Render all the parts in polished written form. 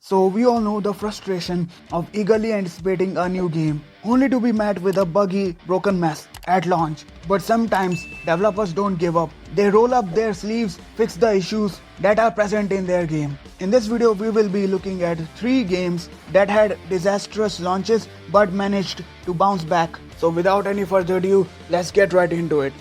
So we all know the frustration of eagerly anticipating a new game, only to be met with a buggy, broken mess at launch. But sometimes developers don't give up. They roll up their sleeves, fix the issues that are present in their game. In this video, we will be looking at 3 games that had disastrous launches but managed to bounce back. So without any further ado, let's get right into it.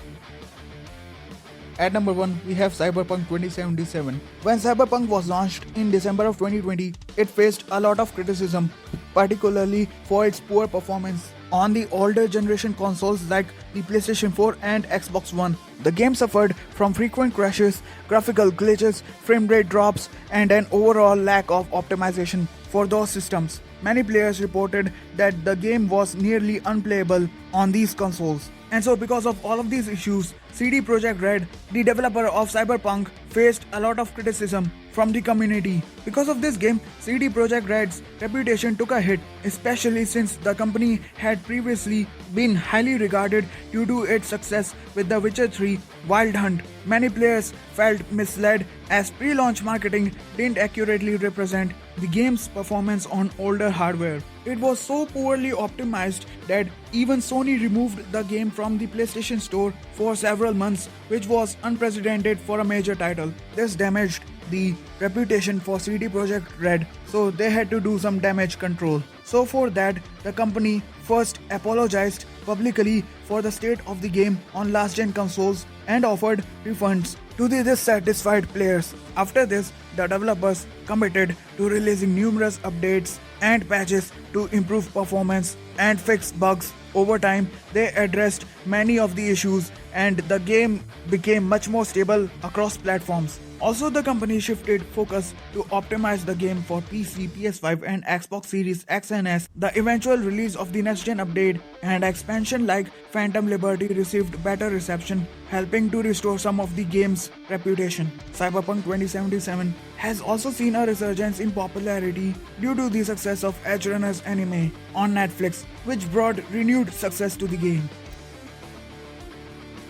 At number 1, we have Cyberpunk 2077. When Cyberpunk was launched in December of 2020, it faced a lot of criticism, particularly for its poor performance on the older generation consoles like the PlayStation 4 and Xbox One. The game suffered from frequent crashes, graphical glitches, frame rate drops, and an overall lack of optimization for those systems. Many players reported that the game was nearly unplayable on these consoles. And so because of all of these issues, CD Projekt Red, the developer of Cyberpunk, faced a lot of criticism from the community. Because of this game, CD Projekt Red's reputation took a hit, especially since the company had previously been highly regarded due to its success with The Witcher 3 Wild Hunt. Many players felt misled as pre-launch marketing didn't accurately represent the game's performance on older hardware. It was so poorly optimized that even Sony removed the game from the PlayStation Store for several months, which was unprecedented for a major title. This damaged the reputation for CD Projekt Red, so they had to do some damage control. So for that, the company first apologized publicly for the state of the game on last-gen consoles and offered refunds to the dissatisfied players. After this, the developers committed to releasing numerous updates and patches to improve performance and fix bugs. Over time, they addressed many of the issues and the game became much more stable across platforms. Also, the company shifted focus to optimize the game for PC, PS5 and Xbox Series X and S. The eventual release of the next-gen update and expansion like Phantom Liberty received better reception, helping to restore some of the game's reputation. Cyberpunk 2077 has also seen a resurgence in popularity due to the success of Edge Runners anime on Netflix, which brought renewed success to the game.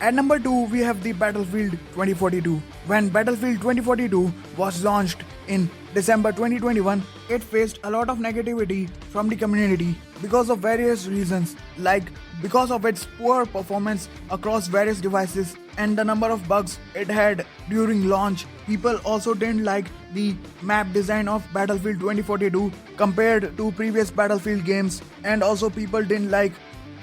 At number 2, we have the Battlefield 2042. When Battlefield 2042 was launched in December 2021, it faced a lot of negativity from the community because of various reasons, like because of its poor performance across various devices and the number of bugs it had during launch. People also didn't like the map design of Battlefield 2042 compared to previous Battlefield games, and also people didn't like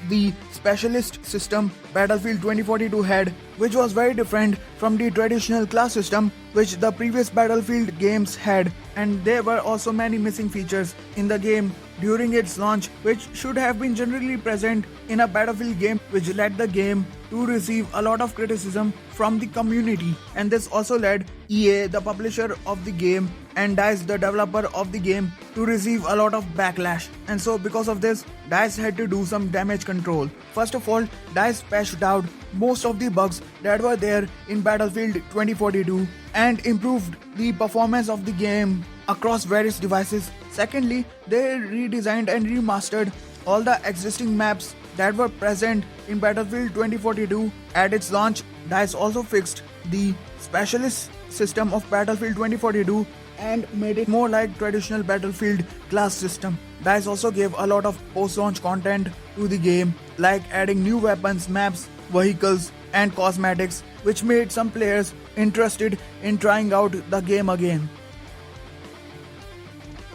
the specialist system Battlefield 2042 had, which was very different from the traditional class system which the previous Battlefield games had. And there were also many missing features in the game during its launch which should have been generally present in a Battlefield game, which led the game to receive a lot of criticism from the community. And this also led EA, the publisher of the game, and DICE, the developer of the game, to receive a lot of backlash. And so because of this, DICE had to do some damage control. First of all, DICE patched out most of the bugs that were there in Battlefield 2042 and improved the performance of the game across various devices. Secondly, they redesigned and remastered all the existing maps that were present in Battlefield 2042 at its launch. DICE also fixed the specialist system of Battlefield 2042 and made it more like traditional Battlefield class system. DICE also gave a lot of post-launch content to the game, like adding new weapons, maps, vehicles and cosmetics, which made some players interested in trying out the game again.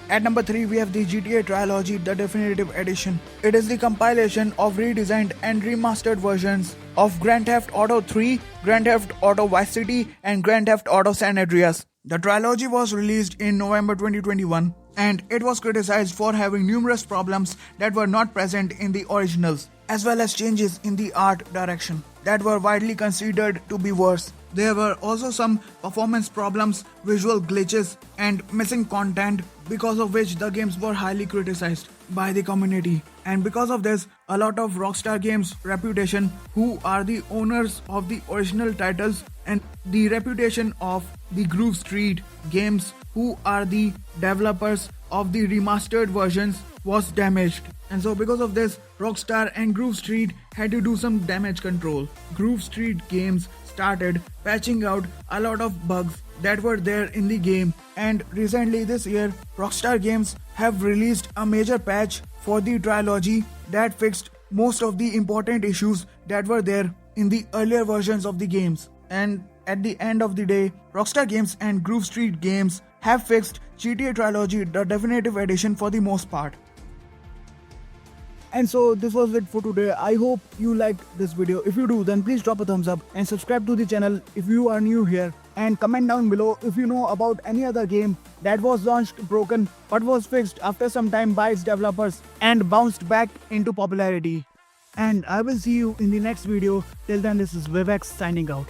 At number 3, we have the GTA Trilogy, the Definitive Edition. It is the compilation of redesigned and remastered versions of Grand Theft Auto 3, Grand Theft Auto Vice City, and Grand Theft Auto San Andreas. The trilogy was released in November 2021, and it was criticized for having numerous problems that were not present in the originals, as well as changes in the art direction that were widely considered to be worse. There were also some performance problems, visual glitches, and missing content, because of which the games were highly criticized by the community. And because of this, a lot of Rockstar Games' reputation, who are the owners of the original titles, and the reputation of the Groove Street Games, who are the developers of the remastered versions, was damaged. And so because of this, Rockstar and Groove Street had to do some damage control. Groove Street Games started patching out a lot of bugs that were there in the game. And recently this year, Rockstar Games have released a major patch for the trilogy that fixed most of the important issues that were there in the earlier versions of the games. And at the end of the day, Rockstar Games and Groove Street Games have fixed GTA Trilogy, the definitive edition, for the most part. And so this was it for today. I hope you liked this video. If you do, then please drop a thumbs up and subscribe to the channel if you are new here. And comment down below if you know about any other game that was launched broken but was fixed after some time by its developers and bounced back into popularity. And I will see you in the next video. Till then, this is Wavex signing out.